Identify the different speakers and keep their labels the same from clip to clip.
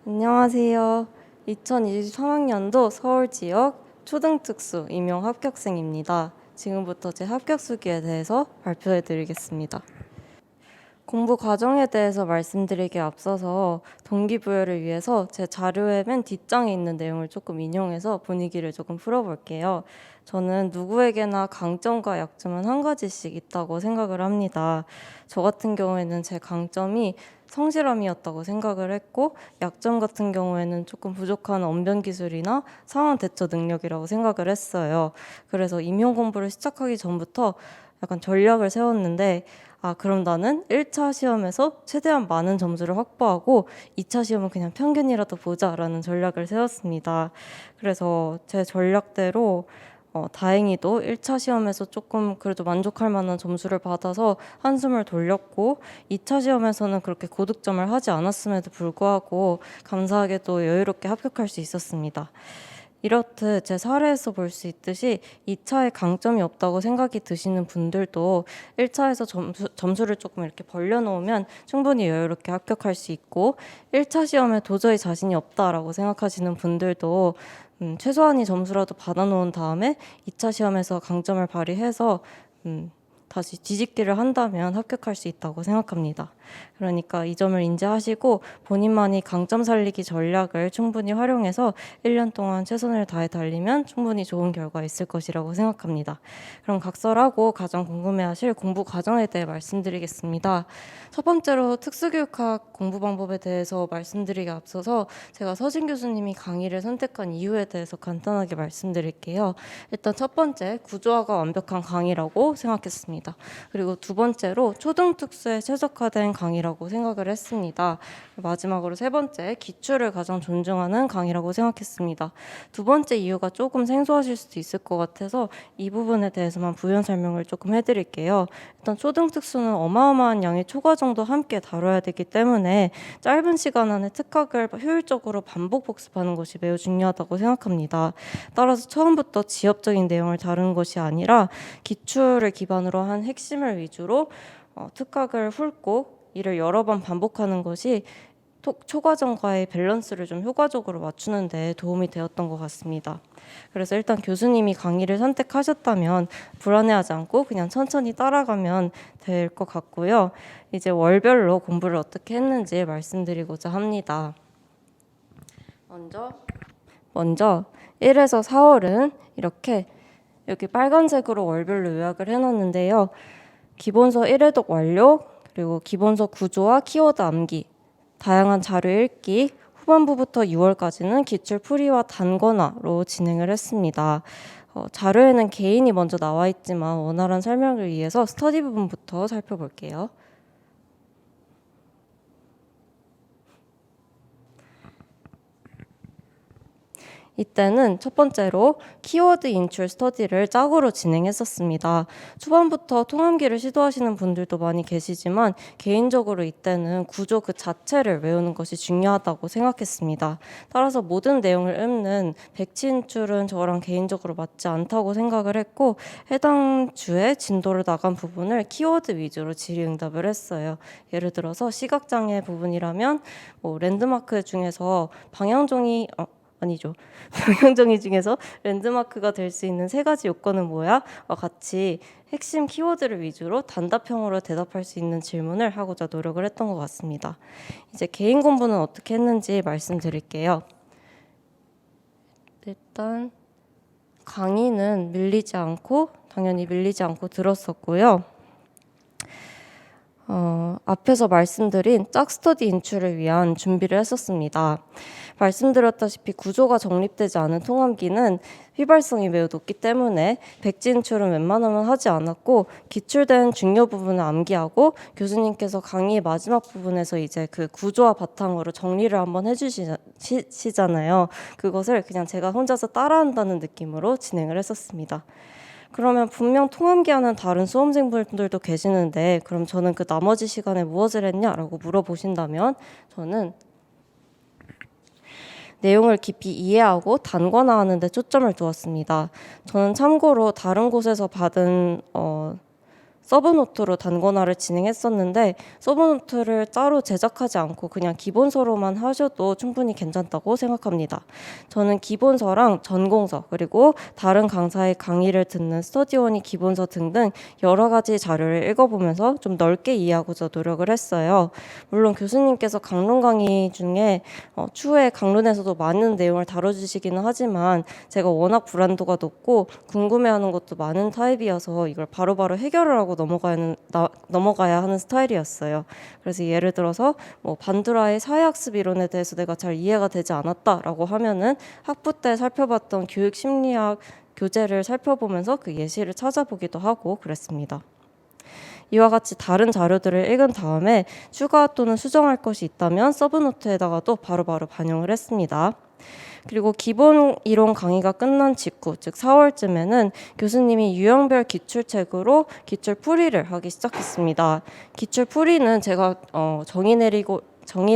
Speaker 1: 안녕하세요. 2023학년도 서울지역 초등특수 임용 합격생입니다. 지금부터 제 합격 수기에 대해서 발표해 드리겠습니다. 공부 과정에 대해서 말씀드리기에 앞서서 동기부여를 위해서 제 자료의 맨 뒷장에 있는 내용을 조금 인용해서 분위기를 조금 풀어볼게요. 저는 누구에게나 강점과 약점은 한 가지씩 있다고 생각을 합니다. 저 같은 경우에는 제 강점이 성실함이었다고 생각을 했고, 약점 같은 경우에는 조금 부족한 언변 기술이나 상황 대처 능력이라고 생각을 했어요. 그래서 임용 공부를 시작하기 전부터 약간 전략을 세웠는데, 그럼 나는 1차 시험에서 최대한 많은 점수를 확보하고 2차 시험은 그냥 평균이라도 보자라는 전략을 세웠습니다. 그래서 제 전략대로 다행히도 1차 시험에서 조금 그래도 만족할 만한 점수를 받아서 한숨을 돌렸고, 2차 시험에서는 그렇게 고득점을 하지 않았음에도 불구하고 감사하게도 여유롭게 합격할 수 있었습니다. 이렇듯 제 사례에서 볼 수 있듯이 2차에 강점이 없다고 생각이 드시는 분들도 1차에서 점수를 조금 이렇게 벌려놓으면 충분히 여유롭게 합격할 수 있고, 1차 시험에 도저히 자신이 없다라고 생각하시는 분들도 최소한의 점수라도 받아놓은 다음에 2차 시험에서 강점을 발휘해서 다시 뒤집기를 한다면 합격할 수 있다고 생각합니다. 그러니까 이 점을 인지하시고 본인만이 강점 살리기 전략을 충분히 활용해서 1년 동안 최선을 다해 달리면 충분히 좋은 결과 있을 것이라고 생각합니다. 그럼 각설하고 가장 궁금해하실 공부 과정에 대해 말씀드리겠습니다. 첫 번째로 특수교육학 공부 방법에 대해서 말씀드리기 앞서서 제가 서진 교수님이 강의를 선택한 이유에 대해서 간단하게 말씀드릴게요. 일단 첫 번째, 구조화가 완벽한 강의라고 생각했습니다. 그리고 두 번째로 초등특수에 최적화된 강의라고 생각을 했습니다. 마지막으로 세 번째, 기출을 가장 존중하는 강의라고 생각했습니다. 두 번째 이유가 조금 생소하실 수도 있을 것 같아서 이 부분에 대해서만 부연 설명을 조금 해드릴게요. 일단 초등특수는 어마어마한 양의 초과정도 함께 다뤄야 되기 때문에 짧은 시간 안에 특학을 효율적으로 반복 복습하는 것이 매우 중요하다고 생각합니다. 따라서 처음부터 지엽적인 내용을 다루는 것이 아니라 기출을 기반으로 한 핵심을 위주로 특학을 훑고 이를 여러 번 반복하는 것이 초과정과의 밸런스를 좀 효과적으로 맞추는 데 도움이 되었던 것 같습니다. 그래서 일단 교수님이 강의를 선택하셨다면 불안해하지 않고 그냥 천천히 따라가면 될 것 같고요. 이제 월별로 공부를 어떻게 했는지 말씀드리고자 합니다. 먼저 1에서 4월은 이렇게 여기 빨간색으로 월별로 요약을 해놨는데요. 기본서 1회독 완료, 그리고 기본서 구조와 키워드 암기, 다양한 자료 읽기, 후반부부터 6월까지는 기출 풀이와 단권화로 진행을 했습니다. 자료에는 개인이 먼저 나와 있지만 원활한 설명을 위해서 스터디 부분부터 살펴볼게요. 이때는 첫 번째로 키워드 인출 스터디를 짝으로 진행했었습니다. 초반부터 통암기를 시도하시는 분들도 많이 계시지만 개인적으로 이때는 구조 그 자체를 외우는 것이 중요하다고 생각했습니다. 따라서 모든 내용을 읊는 백치 인출은 저랑 개인적으로 맞지 않다고 생각을 했고, 해당 주에 진도를 나간 부분을 키워드 위주로 질의응답을 했어요. 예를 들어서 시각장애 부분이라면 랜드마크 중에서 방향종이 중에서 랜드마크가 될 수 있는 3가지 요건은 뭐야? 와 같이 핵심 키워드를 위주로 단답형으로 대답할 수 있는 질문을 하고자 노력을 했던 것 같습니다. 이제 개인 공부는 어떻게 했는지 말씀드릴게요. 일단 강의는 당연히 밀리지 않고 들었었고요. 앞에서 말씀드린 짝 스터디 인출을 위한 준비를 했었습니다. 말씀드렸다시피 구조가 정립되지 않은 통암기는 휘발성이 매우 높기 때문에 백지 인출은 웬만하면 하지 않았고, 기출된 중요 부분을 암기하고 교수님께서 강의의 마지막 부분에서 이제 그 구조와 바탕으로 정리를 한번 해주시잖아요. 그것을 그냥 제가 혼자서 따라한다는 느낌으로 진행을 했었습니다. 그러면 분명 통암기하는 다른 수험생분들도 계시는데 그럼 저는 그 나머지 시간에 무엇을 했냐라고 물어보신다면, 저는 내용을 깊이 이해하고 단권화하는 데 초점을 두었습니다. 저는 참고로 다른 곳에서 받은 서브노트로 단권화를 진행했었는데 서브노트를 따로 제작하지 않고 그냥 기본서로만 하셔도 충분히 괜찮다고 생각합니다. 저는 기본서랑 전공서 그리고 다른 강사의 강의를 듣는 스터디원이 기본서 등등 여러 가지 자료를 읽어보면서 좀 넓게 이해하고자 노력을 했어요. 물론 교수님께서 강론 강의 중에 추후에 강론에서도 많은 내용을 다뤄주시기는 하지만 제가 워낙 불안도가 높고 궁금해하는 것도 많은 타입이어서 이걸 바로바로 해결을 하고 넘어가야 하는 스타일이었어요. 그래서 예를 들어서 반두라의 사회학습 이론에 대해서 내가 잘 이해가 되지 않았다라고 하면은 학부 때 살펴봤던 교육심리학 교재를 살펴보면서 그 예시를 찾아보기도 하고 그랬습니다. 이와 같이 다른 자료들을 읽은 다음에 추가 또는 수정할 것이 있다면 서브노트에다가도 바로바로 반영을 했습니다. 그리고 기본 이론 강의가 끝난 직후, 즉 4월쯤에는 교수님이 유형별 기출책으로 기출 풀이를 하기 시작했습니다. 기출 풀이는 제가 정의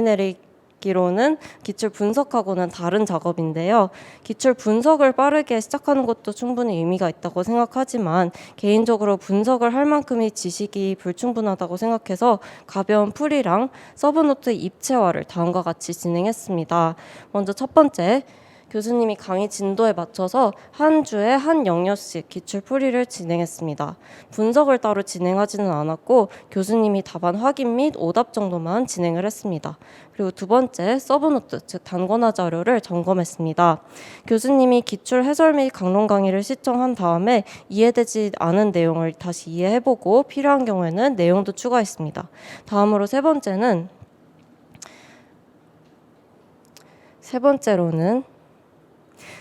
Speaker 1: 내리기로는 기출 분석하고는 다른 작업인데요. 기출 분석을 빠르게 시작하는 것도 충분히 의미가 있다고 생각하지만 개인적으로 분석을 할 만큼의 지식이 불충분하다고 생각해서 가벼운 풀이랑 서브노트 입체화를 다음과 같이 진행했습니다. 먼저 첫 번째, 교수님이 강의 진도에 맞춰서 한 주에 한 영역씩 기출 풀이를 진행했습니다. 분석을 따로 진행하지는 않았고 교수님이 답안 확인 및 오답 정도만 진행을 했습니다. 그리고 두 번째, 서브노트, 즉 단권화 자료를 점검했습니다. 교수님이 기출 해설 및 강론 강의를 시청한 다음에 이해되지 않은 내용을 다시 이해해보고 필요한 경우에는 내용도 추가했습니다. 다음으로 세 번째로는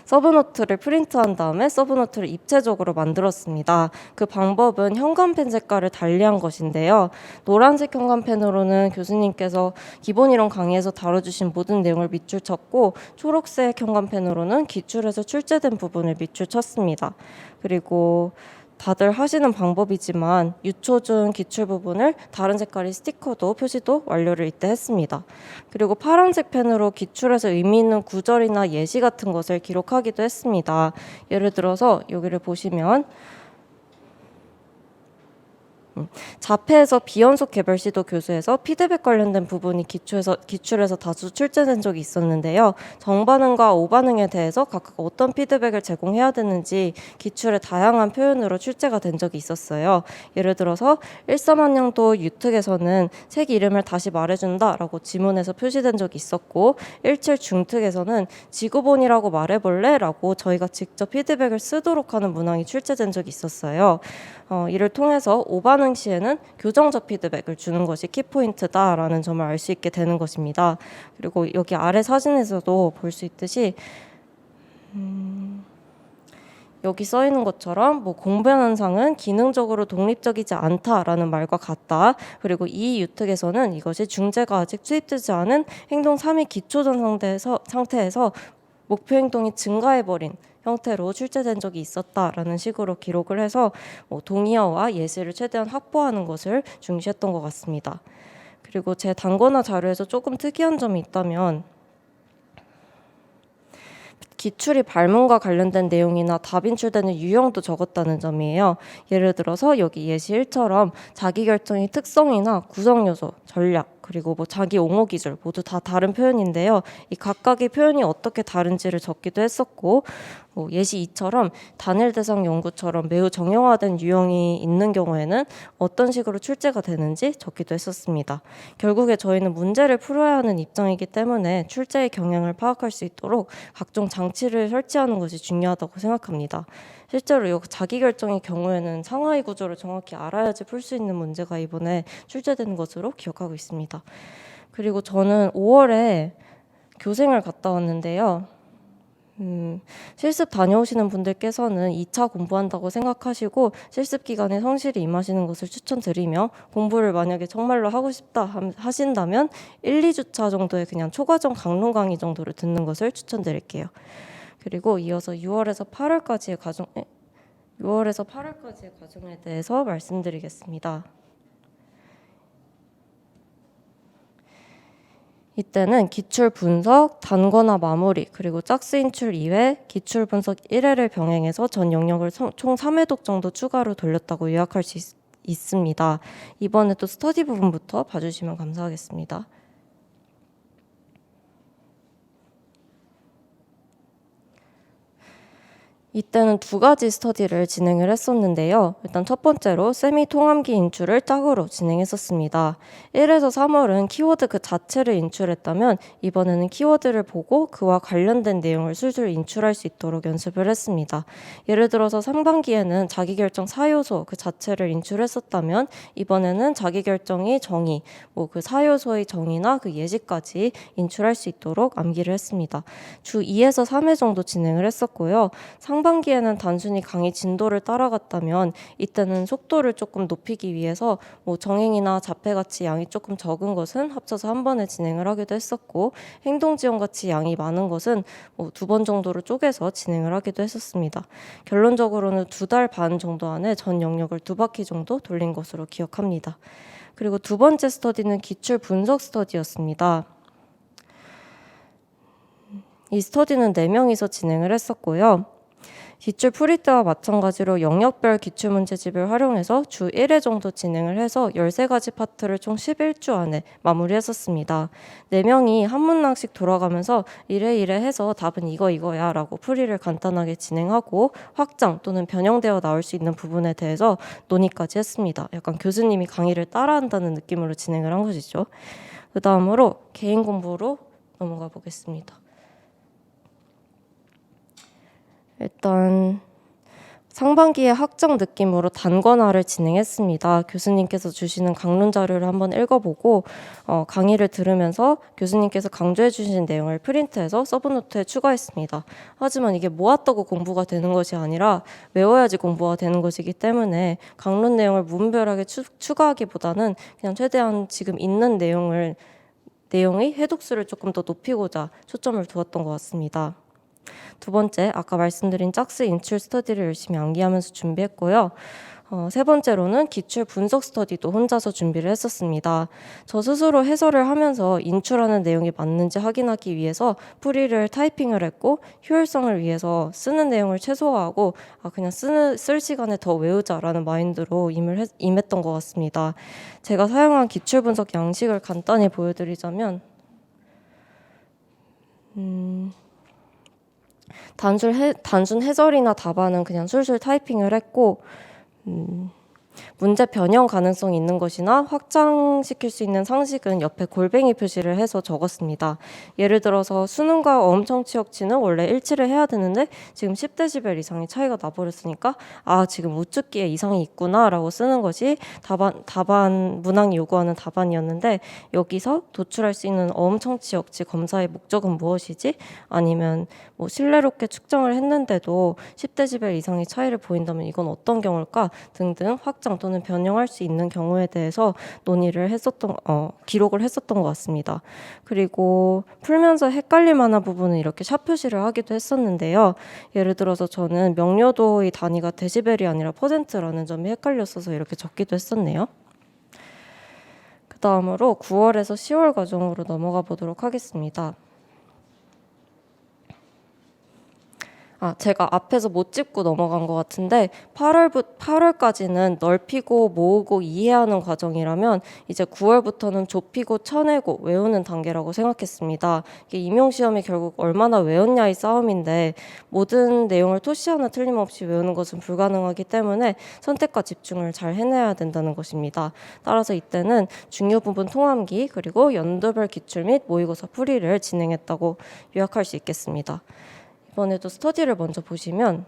Speaker 1: 서브노트를 프린트한 다음에 서브노트를 입체적으로 만들었습니다. 그 방법은 현관펜 색깔을 달리한 것인데요. 노란색 현관펜으로는 교수님께서 기본 이론 강의에서 다뤄주신 모든 내용을 밑줄 쳤고 초록색 현관펜으로는 기출에서 출제된 부분을 밑줄 쳤습니다. 그리고 다들 하시는 방법이지만 유초준 기출 부분을 다른 색깔의 스티커도 표시도 완료를 이때 했습니다. 그리고 파란색 펜으로 기출에서 의미 있는 구절이나 예시 같은 것을 기록하기도 했습니다. 예를 들어서 여기를 보시면 자폐에서 비연속 개별 시도 교수에서 피드백 관련된 부분이 기출에서 다수 출제된 적이 있었는데요. 정반응과 오반응에 대해서 각각 어떤 피드백을 제공해야 되는지 기출의 다양한 표현으로 출제가 된 적이 있었어요. 예를 들어서 1,3학년도 유특에서는 책 이름을 다시 말해준다라고 지문에서 표시된 적이 있었고 1,7 중특에서는 지구본이라고 말해볼래? 라고 저희가 직접 피드백을 쓰도록 하는 문항이 출제된 적이 있었어요. 이를 통해서 오반응 시에는 교정적 피드백을 주는 것이 키포인트다라는 점을 알 수 있게 되는 것입니다. 그리고 여기 아래 사진에서도 볼 수 있듯이 여기 써 있는 것처럼 공변 현상은 기능적으로 독립적이지 않다라는 말과 같다. 그리고 이 유특에서는 이것이 중재가 아직 투입되지 않은 행동 3위 기초전 상태에서 목표 행동이 증가해버린 형태로 출제된 적이 있었다라는 식으로 기록을 해서 동의어와 예시를 최대한 확보하는 것을 중시했던 것 같습니다. 그리고 제 단권화 자료에서 조금 특이한 점이 있다면 기출이 발문과 관련된 내용이나 답 인출되는 유형도 적었다는 점이에요. 예를 들어서 여기 예시 1처럼 자기결정의 특성이나 구성요소, 전략, 그리고 자기 옹호 기술 모두 다 다른 표현인데요. 이 각각의 표현이 어떻게 다른지를 적기도 했었고 예시 2처럼 단일 대상 연구처럼 매우 정형화된 유형이 있는 경우에는 어떤 식으로 출제가 되는지 적기도 했었습니다. 결국에 저희는 문제를 풀어야 하는 입장이기 때문에 출제의 경향을 파악할 수 있도록 각종 장치를 설치하는 것이 중요하다고 생각합니다. 실제로 이 자기결정의 경우에는 상하이 구조를 정확히 알아야지 풀 수 있는 문제가 이번에 출제된 것으로 기억하고 있습니다. 그리고 저는 5월에 교생을 갔다 왔는데요. 실습 다녀오시는 분들께서는 2차 공부한다고 생각하시고 실습 기간에 성실히 임하시는 것을 추천드리며 공부를 만약에 정말로 하고 싶다 하신다면 1, 2주차 정도의 그냥 초과정 강론 강의 정도를 듣는 것을 추천드릴게요. 그리고 이어서 6월에서 8월까지의 과정에 대해서 말씀드리겠습니다. 이때는 기출 분석, 단권화 마무리, 그리고 짝수 인출 2회, 기출 분석 1회를 병행해서 전 영역을 총 3회독 정도 추가로 돌렸다고 요약할 수 있습니다. 이번에 또 스터디 부분부터 봐주시면 감사하겠습니다. 이때는 두 가지 스터디를 진행을 했었는데요. 일단 첫 번째로 세미 통함기 인출을 짝으로 진행했었습니다. 1에서 3월은 키워드 그 자체를 인출했다면 이번에는 키워드를 보고 그와 관련된 내용을 술술 인출할 수 있도록 연습을 했습니다. 예를 들어서 3반기에는 자기결정 4요소 그 자체를 인출했었다면 이번에는 자기결정의 정의, 그 4요소의 정의나 그 예시까지 인출할 수 있도록 암기를 했습니다. 주 2에서 3회 정도 진행을 했었고요. 상반기에는 단순히 강의 진도를 따라갔다면 이때는 속도를 조금 높이기 위해서 정행이나 자폐같이 양이 조금 적은 것은 합쳐서 한 번에 진행을 하기도 했었고 행동지원같이 양이 많은 것은 2번 정도로 쪼개서 진행을 하기도 했었습니다. 결론적으로는 2달 반 정도 안에 전 영역을 2바퀴 정도 돌린 것으로 기억합니다. 그리고 두 번째 스터디는 기출 분석 스터디였습니다. 이 스터디는 4명이서 진행을 했었고요. 기출 풀이 때와 마찬가지로 영역별 기출문제집을 활용해서 주 1회 정도 진행을 해서 13가지 파트를 총 11주 안에 마무리했었습니다. 4명이 한 문항씩 돌아가면서 이래 해서 답은 이거야 라고 풀이를 간단하게 진행하고 확장 또는 변형되어 나올 수 있는 부분에 대해서 논의까지 했습니다. 약간 교수님이 강의를 따라한다는 느낌으로 진행을 한 것이죠. 그 다음으로 개인 공부로 넘어가 보겠습니다. 일단 상반기에 학정 느낌으로 단권화를 진행했습니다. 교수님께서 주시는 강론 자료를 한번 읽어보고 강의를 들으면서 교수님께서 강조해 주신 내용을 프린트해서 서브노트에 추가했습니다. 하지만 이게 모았다고 공부가 되는 것이 아니라 외워야지 공부가 되는 것이기 때문에 강론 내용을 무분별하게 추가하기보다는 그냥 최대한 지금 있는 내용의 해독수를 조금 더 높이고자 초점을 두었던 것 같습니다. 두 번째, 아까 말씀드린 짝스 인출 스터디를 열심히 암기하면서 준비했고요. 세 번째로는 기출 분석 스터디도 혼자서 준비를 했었습니다. 저 스스로 해설을 하면서 인출하는 내용이 맞는지 확인하기 위해서 풀이를 타이핑을 했고 효율성을 위해서 쓰는 내용을 최소화하고 그냥 쓸 시간에 더 외우자라는 마인드로 임했던 것 같습니다. 제가 사용한 기출 분석 양식을 간단히 보여드리자면 단순 해설이나 답안은 그냥 술술 타이핑을 했고 문제 변형 가능성이 있는 것이나 확장시킬 수 있는 상식은 옆에 골뱅이 표시를 해서 적었습니다. 예를 들어서 수능과 어음청취역치는 원래 일치를 해야 되는데 지금 10dB 이상의 차이가 나버렸으니까 지금 우측기에 이상이 있구나 라고 쓰는 것이 답안 문항이 요구하는 답안이었는데 여기서 도출할 수 있는 어음청취역치 검사의 목적은 무엇이지? 아니면 신뢰롭게 측정을 했는데도 10dB 이상의 차이를 보인다면 이건 어떤 경우일까? 등등 확장 또는 변형할 수 있는 경우에 대해서 논의를 기록을 했었던 것 같습니다. 그리고 풀면서 헷갈릴 만한 부분은 이렇게 샵 표시를 하기도 했었는데요. 예를 들어서 저는 명료도의 단위가 데시벨이 아니라 퍼센트라는 점이 헷갈렸어서 이렇게 적기도 했었네요. 그 다음으로 9월에서 10월 과정으로 넘어가 보도록 하겠습니다. 제가 앞에서 못 짚고 넘어간 것 같은데 8월까지는 넓히고 모으고 이해하는 과정이라면 이제 9월부터는 좁히고 쳐내고 외우는 단계라고 생각했습니다. 이게 임용시험이 결국 얼마나 외웠냐의 싸움인데 모든 내용을 토시 하나 틀림없이 외우는 것은 불가능하기 때문에 선택과 집중을 잘 해내야 된다는 것입니다. 따라서 이때는 중요 부분 통함기 그리고 연도별 기출 및 모의고사 풀이를 진행했다고 요약할 수 있겠습니다. 이번에도 스터디를 먼저 보시면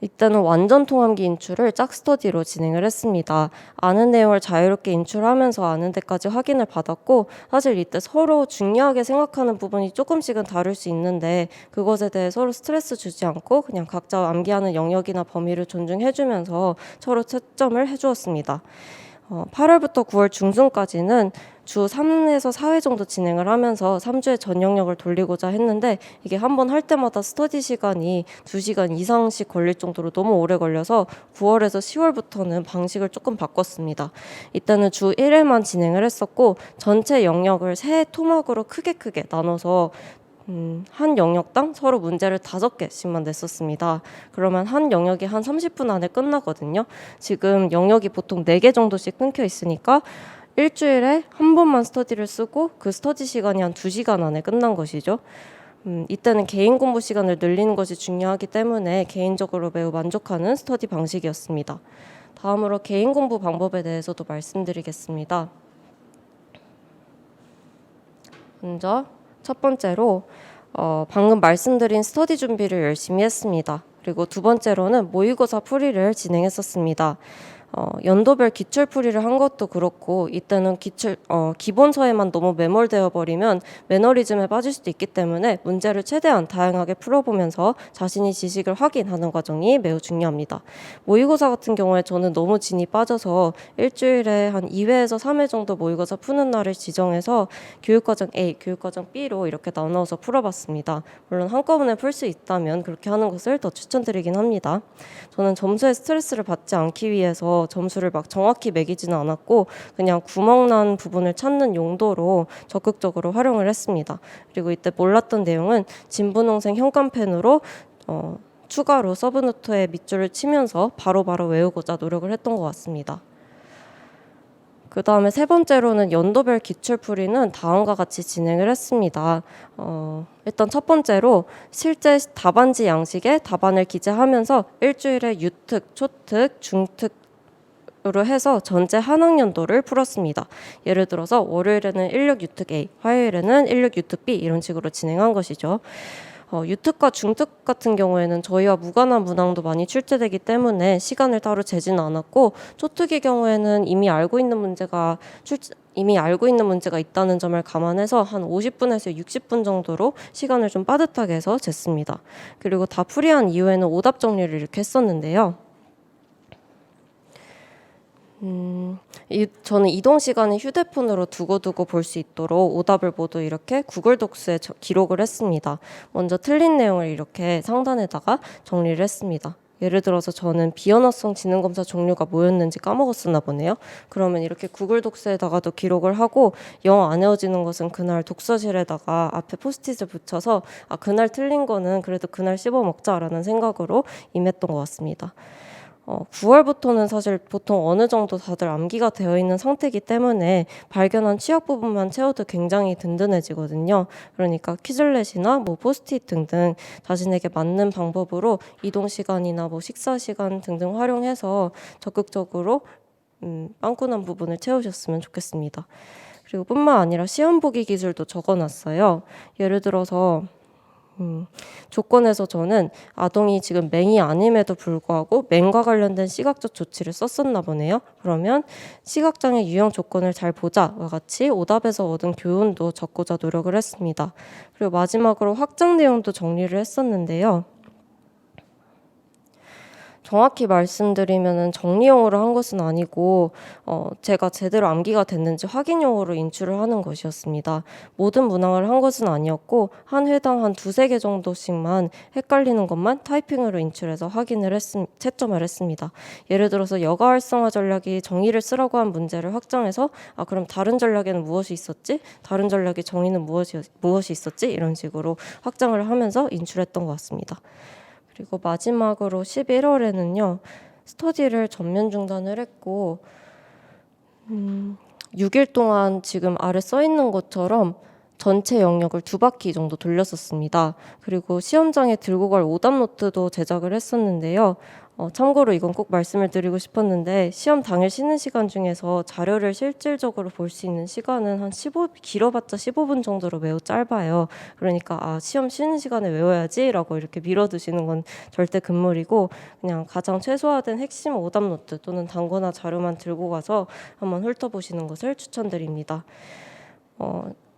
Speaker 1: 이때는 완전 통함기 인출을 짝스터디로 진행을 했습니다. 아는 내용을 자유롭게 인출하면서 아는 데까지 확인을 받았고 사실 이때 서로 중요하게 생각하는 부분이 조금씩은 다를 수 있는데 그것에 대해 서로 스트레스 주지 않고 그냥 각자 암기하는 영역이나 범위를 존중해주면서 서로 채점을 해주었습니다. 8월부터 9월 중순까지는 주 3에서 4회 정도 진행을 하면서 3주의 전 영역을 돌리고자 했는데 이게 한 번 할 때마다 스터디 시간이 2시간 이상씩 걸릴 정도로 너무 오래 걸려서 9월에서 10월부터는 방식을 조금 바꿨습니다. 이때는 주 1회만 진행을 했었고 전체 영역을 3토막으로 크게 나눠서 한 영역당 서로 문제를 5개씩만 냈었습니다. 그러면 한 영역이 한 30분 안에 끝나거든요. 지금 영역이 보통 4개 정도씩 끊겨 있으니까 일주일에 한 번만 스터디를 쓰고 그 스터디 시간이 한 2시간 안에 끝난 것이죠. 이때는 개인 공부 시간을 늘리는 것이 중요하기 때문에 개인적으로 매우 만족하는 스터디 방식이었습니다. 다음으로 개인 공부 방법에 대해서도 말씀드리겠습니다. 먼저 첫 번째로 방금 말씀드린 스터디 준비를 열심히 했습니다. 그리고 두 번째로는 모의고사 풀이를 진행했었습니다. 연도별 기출 풀이를 한 것도 그렇고 이때는 기본서에만 너무 매몰되어 버리면 매너리즘에 빠질 수도 있기 때문에 문제를 최대한 다양하게 풀어보면서 자신이 지식을 확인하는 과정이 매우 중요합니다. 모의고사 같은 경우에 저는 너무 진이 빠져서 일주일에 한 2회에서 3회 정도 모의고사 푸는 날을 지정해서 교육과정 A, 교육과정 B로 이렇게 나눠서 풀어봤습니다. 물론 한꺼번에 풀 수 있다면 그렇게 하는 것을 더 추천드리긴 합니다. 저는 점수에 스트레스를 받지 않기 위해서 점수를 막 정확히 매기지는 않았고 그냥 구멍난 부분을 찾는 용도로 적극적으로 활용을 했습니다. 그리고 이때 몰랐던 내용은 진분홍색 형광펜으로 추가로 서브노트에 밑줄을 치면서 바로바로 외우고자 노력을 했던 것 같습니다. 그 다음에 세 번째로는 연도별 기출풀이는 다음과 같이 진행을 했습니다. 일단 첫 번째로 실제 답안지 양식에 답안을 기재하면서 일주일에 유특, 초특, 중특으로 해서 전체 한 학년도를 풀었습니다. 예를 들어서 월요일에는 16 유특 A, 화요일에는 16 유특 B 이런 식으로 진행한 것이죠. 유특과 중특 같은 경우에는 저희와 무관한 문항도 많이 출제되기 때문에 시간을 따로 재지는 않았고 초특의 경우에는 이미 알고 있는 문제가 있다는 점을 감안해서 한 50분에서 60분 정도로 시간을 좀 빠듯하게 해서 쟀습니다. 그리고 다 풀이한 이후에는 오답 정리를 이렇게 했었는데요. 저는 이동 시간에 휴대폰으로 두고두고 볼 수 있도록 오답을 모두 이렇게 구글 독스에 기록을 했습니다. 먼저 틀린 내용을 이렇게 상단에다가 정리를 했습니다. 예를 들어서 저는 비언어성 지능검사 종류가 뭐였는지 까먹었었나 보네요. 그러면 이렇게 구글 독스에다가도 기록을 하고 영어 안 외워지는 것은 그날 독서실에다가 앞에 포스트잇을 붙여서 그날 틀린 거는 그래도 그날 씹어먹자라는 생각으로 임했던 것 같습니다. 9월부터는 사실 보통 어느 정도 다들 암기가 되어 있는 상태이기 때문에 발견한 취약 부분만 채워도 굉장히 든든해지거든요. 그러니까 퀴즐렛이나 포스트잇 등등 자신에게 맞는 방법으로 이동 시간이나 식사 시간 등등 활용해서 적극적으로 빵꾸난 부분을 채우셨으면 좋겠습니다. 그리고 뿐만 아니라 시험 보기 기술도 적어놨어요. 예를 들어서 조건에서 저는 아동이 지금 맹이 아님에도 불구하고 맹과 관련된 시각적 조치를 썼었나 보네요. 그러면 시각장애 유형 조건을 잘 보자와 같이 오답에서 얻은 교훈도 적고자 노력을 했습니다. 그리고 마지막으로 확장 내용도 정리를 했었는데요. 정확히 말씀드리면 정리용으로 한 것은 아니고 제가 제대로 암기가 됐는지 확인용으로 인출을 하는 것이었습니다. 모든 문항을 한 것은 아니었고 한 회당 한 2-3개 정도씩만 헷갈리는 것만 타이핑으로 인출해서 채점을 했습니다. 예를 들어서 여가 활성화 전략이 정의를 쓰라고 한 문제를 확정해서 그럼 다른 전략에는 무엇이 있었지? 다른 전략의 정의는 무엇이 있었지? 이런 식으로 확장을 하면서 인출했던 것 같습니다. 그리고 마지막으로 11월에는요. 스터디를 전면 중단을 했고 6일 동안 지금 아래 써 있는 것처럼 전체 영역을 2바퀴 정도 돌렸었습니다. 그리고 시험장에 들고 갈 오답 노트도 제작을 했었는데요. 참고로 이건 꼭 말씀을 드리고 싶었는데 시험 당일 쉬는 시간 중에서 자료를 실질적으로 볼 수 있는 시간은 길어봤자 15분 정도로 매우 짧아요. 그러니까 시험 쉬는 시간에 외워야지 라고 이렇게 밀어두시는 건 절대 금물이고 그냥 가장 최소화된 핵심 오답 노트 또는 단거나 자료만 들고 가서 한번 훑어보시는 것을 추천드립니다.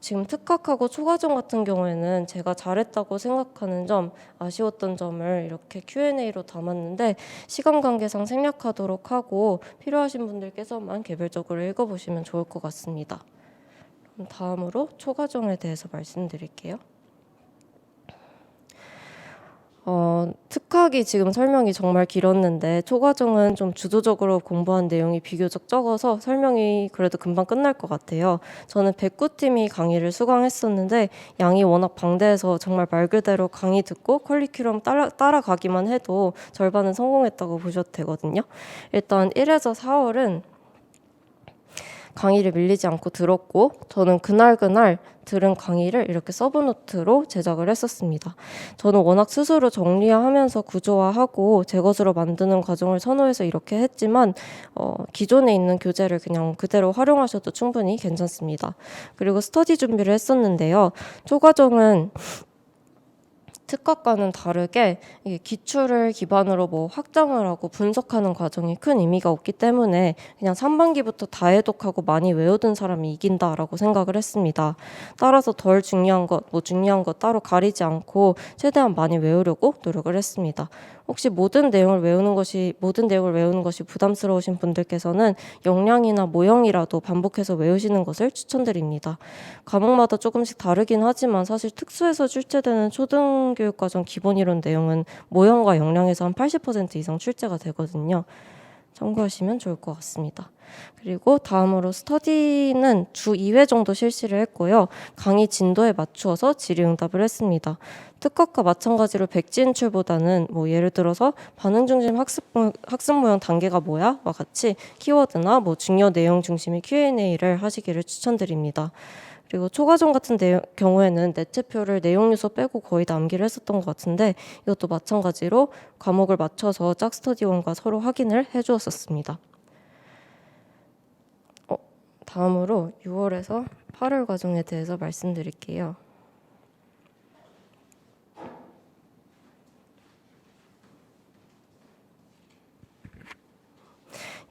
Speaker 1: 지금 특학하고 초과정 같은 경우에는 제가 잘했다고 생각하는 점, 아쉬웠던 점을 이렇게 Q&A로 담았는데 시간 관계상 생략하도록 하고 필요하신 분들께서만 개별적으로 읽어보시면 좋을 것 같습니다. 그럼 다음으로 초과정에 대해서 말씀드릴게요. 특학이 지금 설명이 정말 길었는데 초과정은 좀 주도적으로 공부한 내용이 비교적 적어서 설명이 그래도 금방 끝날 것 같아요. 저는 백구팀이 강의를 수강했었는데 양이 워낙 방대해서 정말 말 그대로 강의 듣고 컬리큘럼 따라가기만 해도 절반은 성공했다고 보셔도 되거든요. 일단 1에서 4월은 강의를 밀리지 않고 들었고 저는 그날 들은 강의를 이렇게 서브노트로 제작을 했었습니다. 저는 워낙 스스로 정리하면서 구조화하고 제 것으로 만드는 과정을 선호해서 이렇게 했지만 기존에 있는 교재를 그냥 그대로 활용하셔도 충분히 괜찮습니다. 그리고 스터디 준비를 했었는데요. 초과정은 특학과는 다르게 이게 기출을 기반으로 뭐 확장을 하고 분석하는 과정이 큰 의미가 없기 때문에 그냥 3반기부터 다 해독하고 많이 외우던 사람이 이긴다라고 생각을 했습니다. 따라서 덜 중요한 것, 중요한 것 따로 가리지 않고 최대한 많이 외우려고 노력을 했습니다. 혹시 모든 내용을 외우는 것이 부담스러우신 분들께서는 역량이나 모형이라도 반복해서 외우시는 것을 추천드립니다. 과목마다 조금씩 다르긴 하지만 사실 특수에서 출제되는 초등교육과정 기본이론 내용은 모형과 역량에서 한 80% 이상 출제가 되거든요. 참고하시면 좋을 것 같습니다. 그리고 다음으로 스터디는 주 2회 정도 실시를 했고요. 강의 진도에 맞추어서 질의응답을 했습니다. 특학과 마찬가지로 백지인출보다는 뭐 예를 들어서 반응 중심 학습 모형 단계가 뭐야? 와 같이 키워드나 뭐 중요 내용 중심의 Q&A를 하시기를 추천드립니다. 그리고 초과정 같은 경우에는 내체표를 내용 요소 빼고 거의 다 암기를 했었던 것 같은데 이것도 마찬가지로 과목을 맞춰서 짝스터디원과 서로 확인을 해주었었습니다. 다음으로 6월에서 8월 과정에 대해서 말씀드릴게요.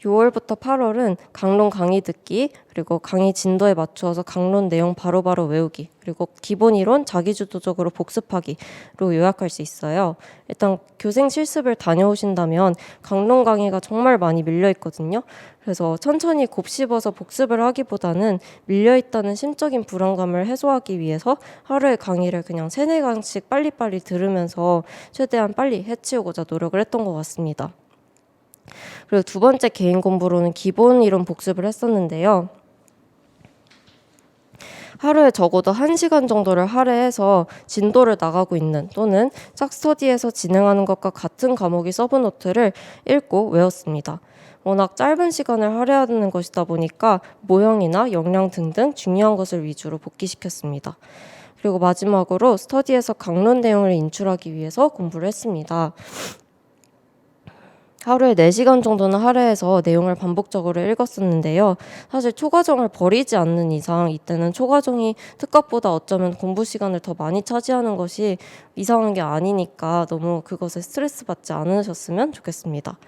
Speaker 1: 6월부터 8월은 강론 강의 듣기, 그리고 강의 진도에 맞추어서 강론 내용 바로바로 외우기, 그리고 기본 이론 자기주도적으로 복습하기로 요약할 수 있어요. 일단 교생 실습을 다녀오신다면 강론 강의가 정말 많이 밀려 있거든요. 그래서 천천히 곱씹어서 복습을 하기보다는 밀려있다는 심적인 불안감을 해소하기 위해서 하루에 강의를 그냥 3-4강씩 빨리빨리 들으면서 최대한 빨리 해치우고자 노력을 했던 것 같습니다. 그리고 두 번째 개인 공부로는 기본 이론 복습을 했었는데요. 하루에 적어도 1시간 정도를 할애해서 진도를 나가고 있는 또는 짝스터디에서 진행하는 것과 같은 과목의 서브노트를 읽고 외웠습니다. 워낙 짧은 시간을 할애하는 것이다 보니까 모형이나 역량 등등 중요한 것을 위주로 복기시켰습니다. 그리고 마지막으로 스터디에서 강론 내용을 인출하기 위해서 공부를 했습니다. 하루에 4시간 정도는 할애해서 내용을 반복적으로 읽었었는데요. 사실 초과정을 버리지 않는 이상 이때는 초과정이 특학보다 어쩌면 공부 시간을 더 많이 차지하는 것이 이상한 게 아니니까 너무 그것에 스트레스 받지 않으셨으면 좋겠습니다.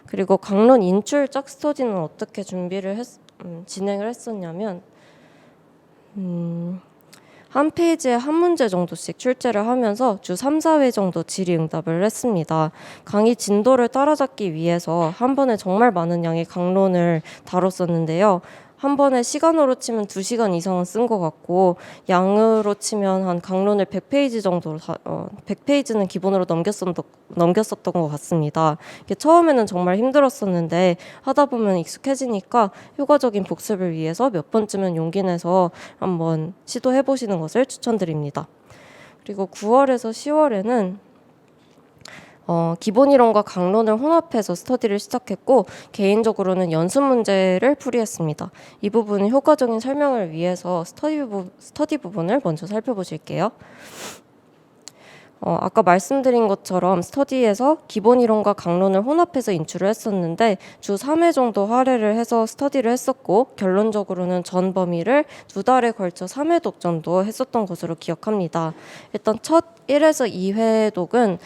Speaker 1: 그리고 강론 인출 짝스터디는 어떻게 진행을 했었냐면 한 페이지에 한 문제 정도씩 출제를 하면서 주 3-4회 정도 질의응답을 했습니다. 강의 진도를 따라잡기 위해서 한 번에 정말 많은 양의 강론을 다뤘었는데요. 한 번에 시간으로 치면 2시간 이상은 쓴 것 같고 양으로 치면 한 강론을 100페이지 정도로 100페이지는 기본으로 넘겼었던 것 같습니다. 이게 처음에는 정말 힘들었었는데 하다 보면 익숙해지니까 효과적인 복습을 위해서 몇 번쯤은 용기 내서 한번 시도해 보시는 것을 추천드립니다. 그리고 9월에서 10월에는 기본 이론과 강론을 혼합해서 스터디를 시작했고 개인적으로는 연습 문제를 풀이했습니다. 이 부분은 효과적인 설명을 위해서 스터디 부분을 먼저 살펴보실게요. 아까 말씀드린 것처럼 스터디에서 기본 이론과 강론을 혼합해서 인출을 했었는데 주 3회 정도 할애를 해서 스터디를 했었고 결론적으로는 전 범위를 2달에 걸쳐 3회 독 정도 했었던 것으로 기억합니다. 일단 첫 1에서 2회 독은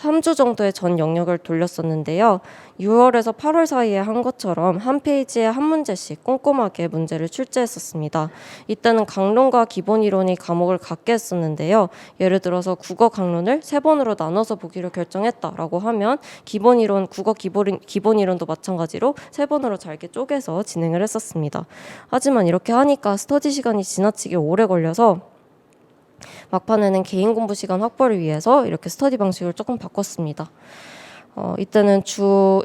Speaker 1: 3주 정도의 전 영역을 돌렸었는데요. 6월에서 8월 사이에 한 것처럼 한 페이지에 한 문제씩 꼼꼼하게 문제를 출제했었습니다. 이때는 강론과 기본 이론이 과목을 같게 했었는데요. 예를 들어서 국어 강론을 3번으로 나눠서 보기로 결정했다라고 하면 국어 기본 이론도 마찬가지로 3번으로 잘게 쪼개서 진행을 했었습니다. 하지만 이렇게 하니까 스터디 시간이 지나치게 오래 걸려서 막판에는 개인 공부 시간 확보를 위해서 이렇게 스터디 방식을 조금 바꿨습니다. 이때는 주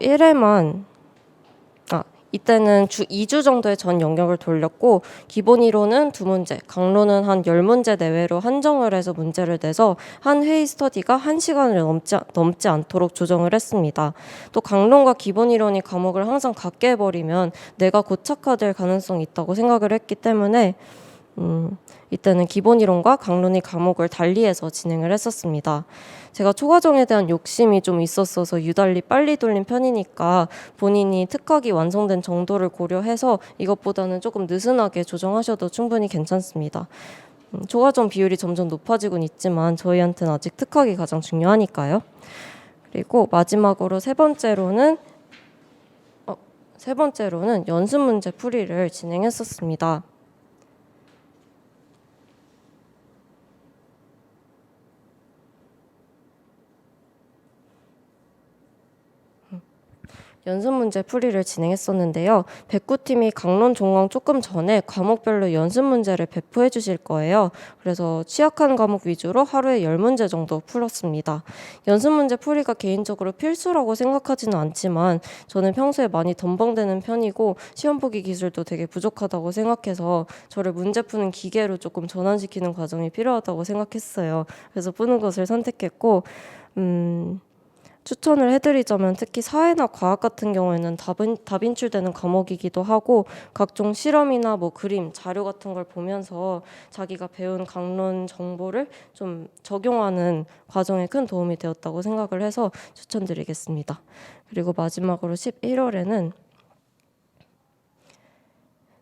Speaker 1: 2주 정도의 전 영역을 돌렸고 기본 이론은 2문제, 강론은 한 10문제 내외로 한정을 해서 문제를 내서 한 회의 스터디가 1시간을 넘지 않도록 조정을 했습니다. 또 강론과 기본 이론이 과목을 항상 같게 해버리면 내가 고착화될 가능성이 있다고 생각을 했기 때문에 이때는 기본 이론과 강론이 과목을 달리해서 진행을 했었습니다. 제가 초과정에 대한 욕심이 좀 있었어서 유달리 빨리 돌린 편이니까 본인이 특학이 완성된 정도를 고려해서 이것보다는 조금 느슨하게 조정하셔도 충분히 괜찮습니다. 초과정 비율이 점점 높아지곤 있지만 저희한테는 아직 특학이 가장 중요하니까요. 그리고 마지막으로 세 번째로는 연습 문제 풀이를 진행했었습니다. 연습 문제 풀이를 진행했었는데요. 백구팀이 강론 종강 조금 전에 과목별로 연습 문제를 배포해 주실 거예요. 그래서 취약한 과목 위주로 하루에 10문제 정도 풀었습니다. 연습 문제 풀이가 개인적으로 필수라고 생각하지는 않지만 저는 평소에 많이 덤벙대는 편이고 시험 보기 기술도 되게 부족하다고 생각해서 저를 문제 푸는 기계로 조금 전환시키는 과정이 필요하다고 생각했어요. 그래서 푸는 것을 선택했고 추천을 해드리자면 특히 사회나 과학 같은 경우에는 답인출되는 과목이기도 하고 각종 실험이나 그림, 자료 같은 걸 보면서 자기가 배운 강론 정보를 좀 적용하는 과정에 큰 도움이 되었다고 생각을 해서 추천드리겠습니다. 그리고 마지막으로 11월에는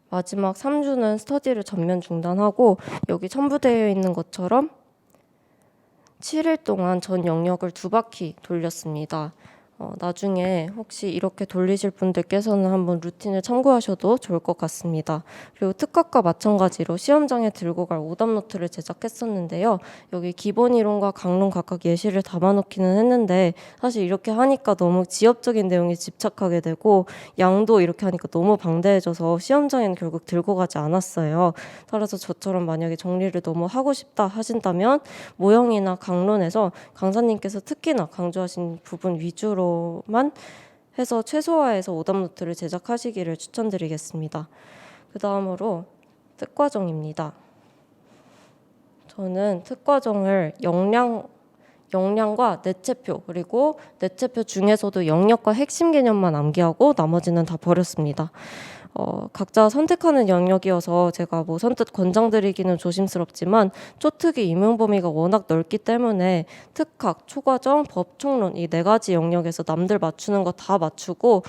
Speaker 1: 마지막 3주는 스터디를 전면 중단하고 여기 첨부되어 있는 것처럼 7일 동안 전 영역을 2바퀴 돌렸습니다. 나중에 혹시 이렇게 돌리실 분들께서는 한번 루틴을 참고하셔도 좋을 것 같습니다. 그리고 특학과 마찬가지로 시험장에 들고 갈 오답노트를 제작했었는데요. 여기 기본 이론과 강론 각각 예시를 담아놓기는 했는데 사실 이렇게 하니까 너무 지엽적인 내용에 집착하게 되고 양도 이렇게 하니까 너무 방대해져서 시험장에는 결국 들고 가지 않았어요. 따라서 저처럼 만약에 정리를 너무 하고 싶다 하신다면 모형이나 강론에서 강사님께서 특히나 강조하신 부분 위주로 만 해서 최소화해서 오답노트를 제작하시기를 추천드리겠습니다. 그 다음으로 특과정입니다. 저는 특과정을 역량과 내체표 그리고 내체표 중에서도 영역과 핵심 개념만 암기하고 나머지는 다 버렸습니다. 각자 선택하는 영역이어서 제가 선뜻 권장드리기는 조심스럽지만 초특위 임용 범위가 워낙 넓기 때문에 특학, 초과정, 법, 총론 이 4가지 영역에서 남들 맞추는 거 다 맞추고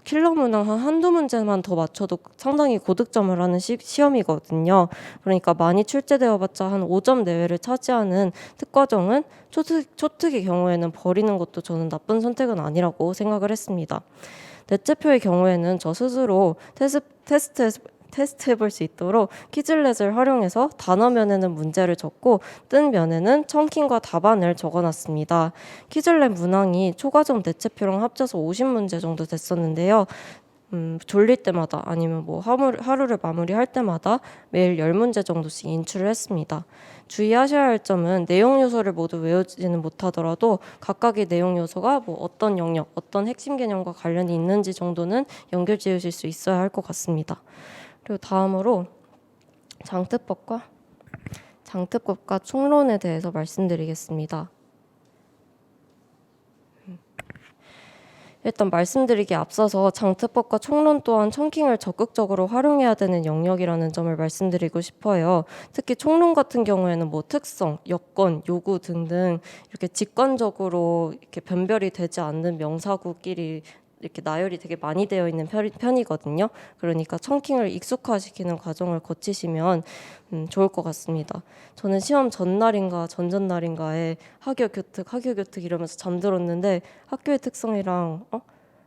Speaker 1: 킬러 문항 한두 문제만 더 맞춰도 상당히 고득점을 하는 시험이거든요. 그러니까 많이 출제되어봤자 한 5점 내외를 차지하는 특과정은 초특위 경우에는 버리는 것도 저는 나쁜 선택은 아니라고 생각을 했습니다. 내체표의 경우에는 저 스스로 테스트해볼 수 있도록 키즐렛을 활용해서 단어면에는 문제를 적고 뜬 면에는 청킹과 답안을 적어놨습니다. 키즐렛 문항이 초과정 내체표랑 합쳐서 50문제 정도 됐었는데요. 졸릴 때마다 아니면 하루를 마무리할 때마다 매일 10문제 정도씩 인출을 했습니다. 주의하셔야 할 점은 내용 요소를 모두 외우지는 못하더라도 각각의 내용 요소가 어떤 영역, 어떤 핵심 개념과 관련이 있는지 정도는 연결 지으실 수 있어야 할 것 같습니다. 그리고 다음으로 장특법과 총론에 대해서 말씀드리겠습니다. 일단 말씀드리기 앞서서 장특법과 총론 또한 청킹을 적극적으로 활용해야 되는 영역이라는 점을 말씀드리고 싶어요. 특히 총론 같은 경우에는 특성, 여건, 요구 등등 이렇게 직관적으로 이렇게 변별이 되지 않는 명사구끼리 이렇게 나열이 되게 많이 되어 있는 편이거든요. 그러니까 청킹을 익숙화시키는 과정을 거치시면 좋을 것 같습니다. 저는 시험 전날인가 전전날인가에 학교교특 이러면서 잠들었는데 학교의 특성이랑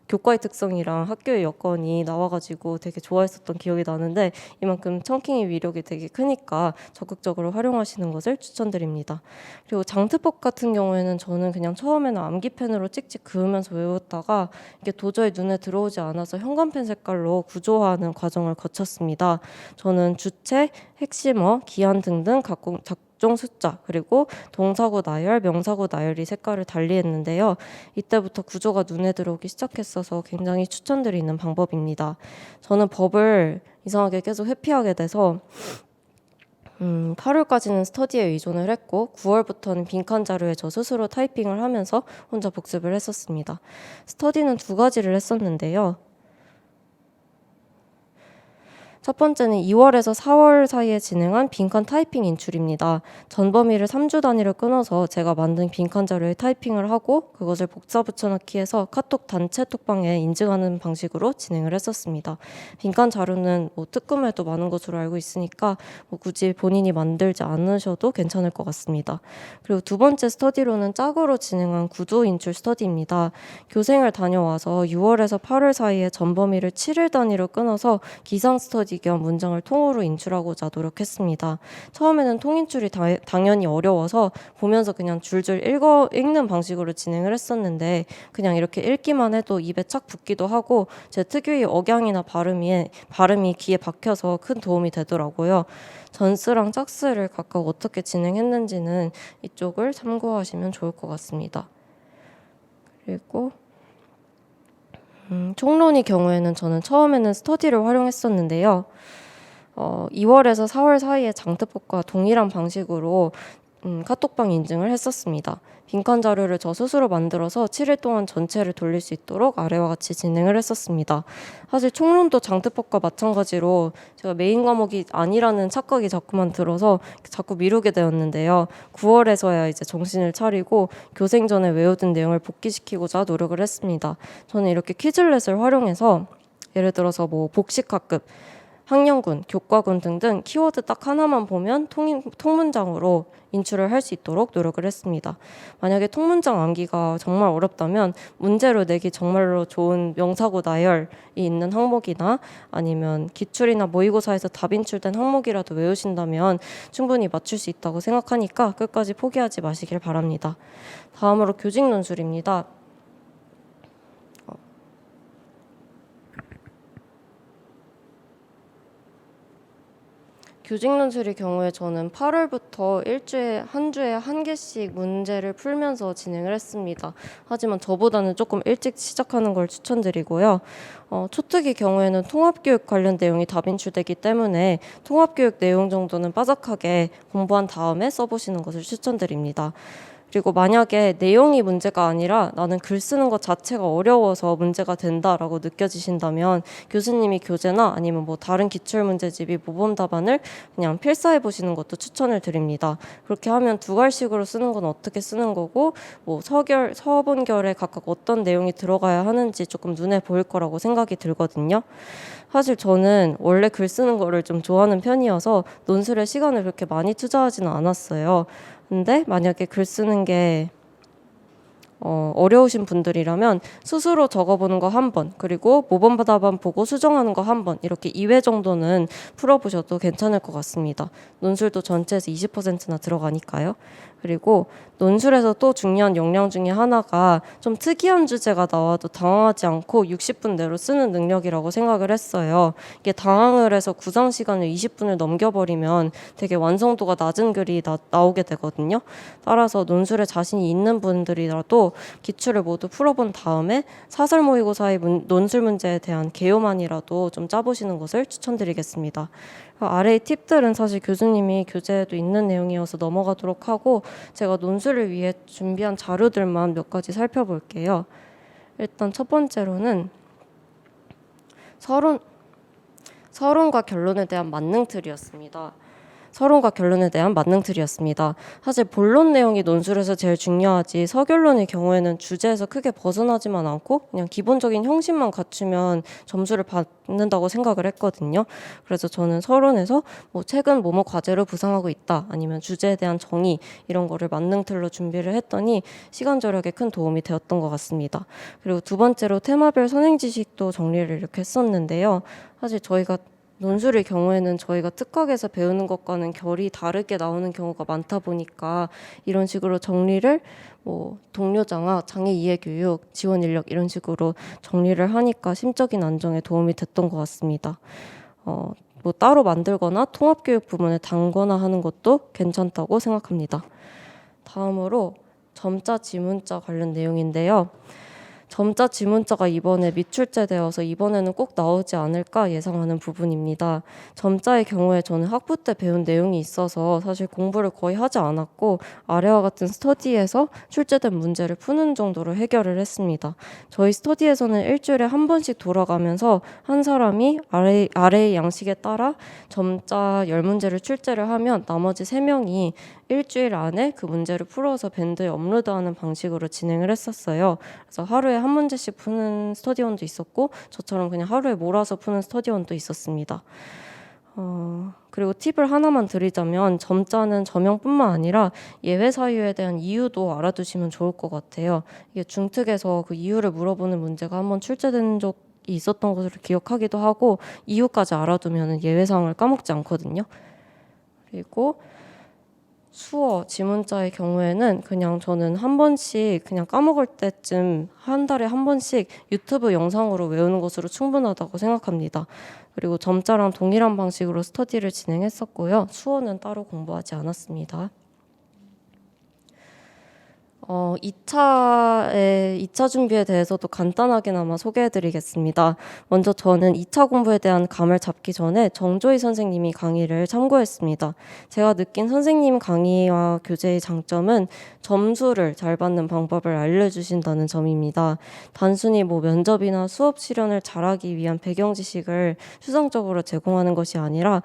Speaker 1: 교과의 특성이랑 학교의 여건이 나와가지고 되게 좋아했었던 기억이 나는데 이만큼 청킹의 위력이 되게 크니까 적극적으로 활용하시는 것을 추천드립니다. 그리고 장특법 같은 경우에는 저는 그냥 처음에는 암기펜으로 찍찍 그으면서 외웠다가 이게 도저히 눈에 들어오지 않아서 형광펜 색깔로 구조화하는 과정을 거쳤습니다. 저는 주체, 핵심어, 기한 등등 각종 숫자, 그리고 동사구 나열, 명사구 나열이 색깔을 달리 했는데요. 이때부터 구조가 눈에 들어오기 시작했어서 굉장히 추천드리는 방법입니다. 저는 법을 이상하게 계속 회피하게 돼서 8월까지는 스터디에 의존을 했고 9월부터는 빈칸 자료에 저 스스로 타이핑을 하면서 혼자 복습을 했었습니다. 스터디는 두 가지를 했었는데요. 첫 번째는 2월에서 4월 사이에 진행한 빈칸 타이핑 인출입니다. 전 범위를 3주 단위로 끊어서 제가 만든 빈칸 자료에 타이핑을 하고 그것을 복사 붙여넣기 해서 카톡 단체 톡방에 인증하는 방식으로 진행을 했었습니다. 빈칸 자료는 특금에도 많은 것으로 알고 있으니까 굳이 본인이 만들지 않으셔도 괜찮을 것 같습니다. 그리고 두 번째 스터디로는 짝으로 진행한 구조 인출 스터디입니다. 교생을 다녀와서 6월에서 8월 사이에 전 범위를 7일 단위로 끊어서 기상 스터디 겸 문장을 통으로 인출하고자 노력했습니다. 처음에는 통인출이 당연히 어려워서 보면서 그냥 줄줄 읽는 방식으로 진행을 했었는데 그냥 이렇게 읽기만 해도 입에 착 붙기도 하고 제 특유의 억양이나 발음이 귀에 박혀서 큰 도움이 되더라고요. 전스랑 짝스를 각각 어떻게 진행했는지는 이쪽을 참고하시면 좋을 것 같습니다. 그리고 총론의 경우에는 저는 처음에는 스터디를 활용했었는데요. 2월에서 4월 사이에 장특법과 동일한 방식으로 카톡방 인증을 했었습니다. 빈칸 자료를 저 스스로 만들어서 7일 동안 전체를 돌릴 수 있도록 아래와 같이 진행을 했었습니다. 사실 총론도 장특법과 마찬가지로 제가 메인 과목이 아니라는 착각이 자꾸만 들어서 자꾸 미루게 되었는데요. 9월에서야 이제 정신을 차리고 교생 전에 외우던 내용을 복기시키고자 노력을 했습니다. 저는 이렇게 퀴즐렛을 활용해서 예를 들어서 복식학급, 학년군, 교과군 등등 키워드 딱 하나만 보면 통문장으로 인출을 할 수 있도록 노력을 했습니다. 만약에 통문장 암기가 정말 어렵다면 문제로 내기 정말로 좋은 명사구 나열이 있는 항목이나 아니면 기출이나 모의고사에서 답 인출된 항목이라도 외우신다면 충분히 맞출 수 있다고 생각하니까 끝까지 포기하지 마시길 바랍니다. 다음으로 교직 논술입니다. 교직 논술의 경우에 저는 8월부터 한 주에 한 개씩 문제를 풀면서 진행을 했습니다. 하지만 저보다는 조금 일찍 시작하는 걸 추천드리고요. 초특위 경우에는 통합교육 관련 내용이 답 인출되기 때문에 통합교육 내용 정도는 빠삭하게 공부한 다음에 써보시는 것을 추천드립니다. 그리고 만약에 내용이 문제가 아니라 나는 글 쓰는 것 자체가 어려워서 문제가 된다라고 느껴지신다면 교수님이 교재나 아니면 다른 기출문제집이 모범 답안을 그냥 필사해 보시는 것도 추천을 드립니다. 그렇게 하면 두 갈식으로 쓰는 건 어떻게 쓰는 거고 서본결에 각각 어떤 내용이 들어가야 하는지 조금 눈에 보일 거라고 생각이 들거든요. 사실 저는 원래 글 쓰는 거를 좀 좋아하는 편이어서 논술에 시간을 그렇게 많이 투자하지는 않았어요. 근데 만약에 글 쓰는 게 어려우신 분들이라면 스스로 적어보는 거 한 번, 그리고 모범 답안 보고 수정하는 거 한 번, 이렇게 2회 정도는 풀어보셔도 괜찮을 것 같습니다. 논술도 전체에서 20%나 들어가니까요. 그리고 논술에서 또 중요한 역량 중에 하나가 좀 특이한 주제가 나와도 당황하지 않고 60분 내로 쓰는 능력이라고 생각을 했어요. 이게 당황을 해서 구상 시간을 20분을 넘겨버리면 되게 완성도가 낮은 글이 나오게 되거든요. 따라서 논술에 자신이 있는 분들이라도 기출을 모두 풀어본 다음에 사설 모의고사의 논술 문제에 대한 개요만이라도 좀 짜보시는 것을 추천드리겠습니다. 아래의 팁들은 사실 교수님이 교재에도 있는 내용이어서 넘어가도록 하고 제가 논술을 위해 준비한 자료들만 몇 가지 살펴볼게요. 일단 첫 번째로는 서론과 결론에 대한 만능틀이었습니다. 사실 본론 내용이 논술에서 제일 중요하지 서결론의 경우에는 주제에서 크게 벗어나지만 않고 그냥 기본적인 형식만 갖추면 점수를 받는다고 생각을 했거든요. 그래서 저는 서론에서 최근 뭐뭐 과제로 부상하고 있다, 아니면 주제에 대한 정의, 이런 거를 만능틀로 준비를 했더니 시간 절약에 큰 도움이 되었던 것 같습니다. 그리고 두 번째로 테마별 선행 지식도 정리를 이렇게 했었는데요. 사실 저희가 논술의 경우에는 저희가 특학에서 배우는 것과는 결이 다르게 나오는 경우가 많다 보니까 이런 식으로 정리를 동료 장학, 장애 이해 교육, 지원 인력 이런 식으로 정리를 하니까 심적인 안정에 도움이 됐던 것 같습니다. 뭐 따로 만들거나 통합교육 부문에 담거나 하는 것도 괜찮다고 생각합니다. 다음으로 점자, 지문자 관련 내용인데요. 점자, 지문자가 이번에 미출제되어서 이번에는 꼭 나오지 않을까 예상하는 부분입니다. 점자의 경우에 저는 학부 때 배운 내용이 있어서 사실 공부를 거의 하지 않았고 아래와 같은 스터디에서 출제된 문제를 푸는 정도로 해결을 했습니다. 저희 스터디에서는 일주일에 한 번씩 돌아가면서 한 사람이 아래의 양식에 따라 점자 10문제를 출제를 하면 나머지 3명이 일주일 안에 그 문제를 풀어서 밴드에 업로드하는 방식으로 진행을 했었어요. 그래서 하루에 한 문제씩 푸는 스터디원도 있었고 저처럼 그냥 하루에 몰아서 푸는 스터디원도 있었습니다. 그리고 팁을 하나만 드리자면 점자는 저명뿐만 아니라 예외 사유에 대한 이유도 알아두시면 좋을 것 같아요. 이게 중특에서 그 이유를 물어보는 문제가 한번 출제된 적이 있었던 것으로 기억하기도 하고 이유까지 알아두면 예외 사항을 까먹지 않거든요. 그리고 수어, 지문자의 경우에는 그냥 저는 한 번씩 그냥 까먹을 때쯤 한 달에 한 번씩 유튜브 영상으로 외우는 것으로 충분하다고 생각합니다. 그리고 점자랑 동일한 방식으로 스터디를 진행했었고요. 수어는 따로 공부하지 않았습니다. 2차 준비에 대해서도 간단하게나마 소개해드리겠습니다. 먼저 저는 2차 공부에 대한 감을 잡기 전에 정조희 선생님이 강의를 참고했습니다. 제가 느낀 선생님 강의와 교재의 장점은 점수를 잘 받는 방법을 알려주신다는 점입니다. 단순히 면접이나 수업 실현을 잘하기 위한 배경 지식을 수상적으로 제공하는 것이 아니라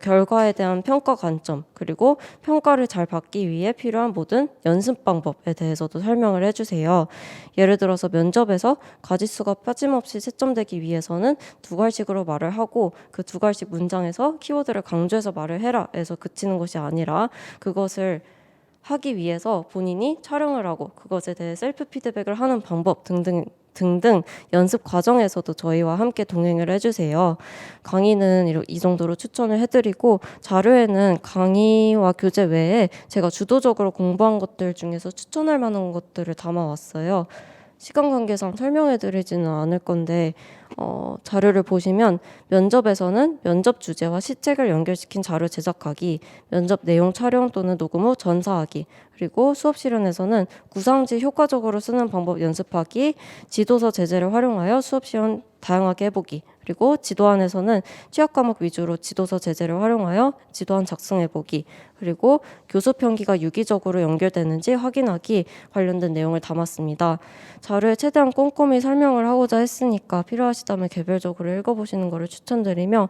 Speaker 1: 결과에 대한 평가 관점, 그리고 평가를 잘 받기 위해 필요한 모든 연습 방법에 대해서도 설명을 해주세요. 예를 들어서 면접에서 가지수가 빠짐없이 채점되기 위해서는 2갈씩으로 말을 하고 그 2갈씩 문장에서 키워드를 강조해서 말을 해라 해서 그치는 것이 아니라 그것을 하기 위해서 본인이 촬영을 하고 그것에 대해 셀프 피드백을 하는 방법 등등 연습 과정에서도 저희와 함께 동행을 해주세요. 강의는 이 정도로 추천을 해드리고 자료에는 강의와 교재 외에 제가 주도적으로 공부한 것들 중에서 추천할 만한 것들을 담아왔어요. 시간 관계상 설명해드리지는 않을 건데 자료를 보시면 면접에서는 면접 주제와 시책을 연결시킨 자료 제작하기, 면접 내용 촬영 또는 녹음 후 전사하기, 그리고 수업 실현에서는 구상지 효과적으로 쓰는 방법 연습하기, 지도서 제재를 활용하여 수업 실현 다양하게 해보기, 그리고 지도안에서는 취약 과목 위주로 지도서 제재를 활용하여 지도안 작성해보기, 그리고 교수 편기가 유기적으로 연결되는지 확인하기 관련된 내용을 담았습니다. 자료에 최대한 꼼꼼히 설명을 하고자 했으니까 필요하시다면 개별적으로 읽어보시는 것을 추천드리며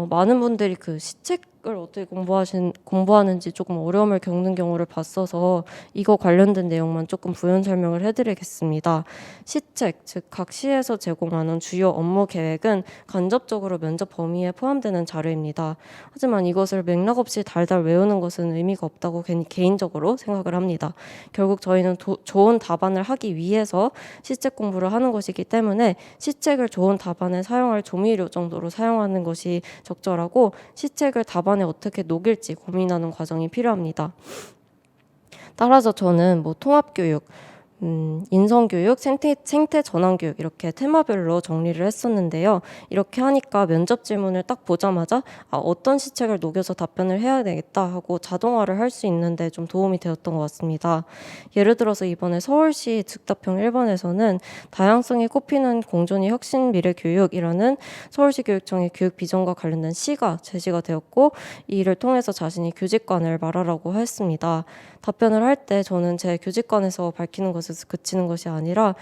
Speaker 1: 많은 분들이 그 시책을 어떻게 공부하는지 조금 어려움을 겪는 경우를 봤어서 이거 관련된 내용만 조금 부연 설명을 해드리겠습니다. 시책, 즉 각 시에서 제공하는 주요 업무 계획은 간접적으로 면접 범위에 포함되는 자료입니다. 하지만 이것을 맥락 없이 달달 외우는 것은 의미가 없다고 개인적으로 생각을 합니다. 결국 저희는 좋은 답안을 하기 위해서 시책 공부를 하는 것이기 때문에 시책을 좋은 답안에 사용할 조미료 정도로 사용하는 것이 적절하고 시책을 답안에 어떻게 녹일지 고민하는 과정이 필요합니다. 따라서 저는 통합교육, 인성교육, 생태 전환교육 이렇게 테마별로 정리를 했었는데요. 이렇게 하니까 면접 질문을 딱 보자마자 어떤 시책을 녹여서 답변을 해야 되겠다 하고 자동화를 할 수 있는데 좀 도움이 되었던 것 같습니다. 예를 들어서 이번에 서울시 즉답형 1번에서는 다양성이 꼽히는 공존이 혁신 미래 교육이라는 서울시 교육청의 교육 비전과 관련된 시가 제시가 되었고 이를 통해서 자신이 교직관을 말하라고 했습니다. 답변을 할 때 저는 제 교직관에서 밝히는 것에서 그치는 것이 아니라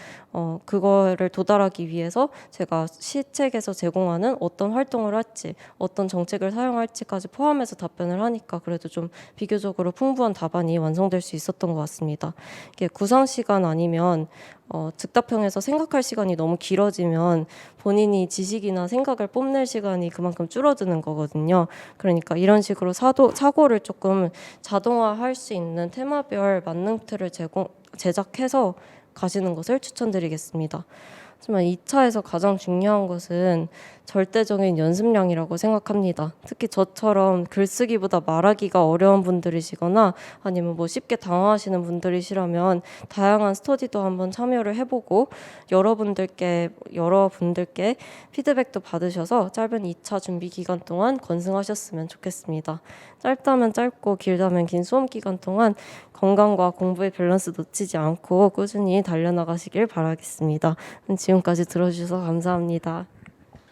Speaker 1: 그거를 도달하기 위해서 제가 시책에서 제공하는 어떤 활동을 할지 어떤 정책을 사용할지까지 포함해서 답변을 하니까 그래도 좀 비교적으로 풍부한 답안이 완성될 수 있었던 것 같습니다. 이게 구상 시간 아니면 즉답형에서 생각할 시간이 너무 길어지면 본인이 지식이나 생각을 뽐낼 시간이 그만큼 줄어드는 거거든요. 그러니까 이런 식으로 사고를 조금 자동화할 수 있는 테마별 만능 틀을 제작해서 가시는 것을 추천드리겠습니다. 하지만 2차에서 가장 중요한 것은 절대적인 연습량이라고 생각합니다. 특히 저처럼 글쓰기보다 말하기가 어려운 분들이시거나 아니면 뭐 쉽게 당황하시는 분들이시라면 다양한 스터디도 한번 참여를 해보고 여러분들께 피드백도 받으셔서 짧은 2차 준비 기간 동안 건승하셨으면 좋겠습니다. 짧다면 짧고 길다면 긴 수험 기간 동안 건강과 공부의 밸런스 놓치지 않고 꾸준히 달려나가시길 바라겠습니다. 지금까지 들어주셔서 감사합니다.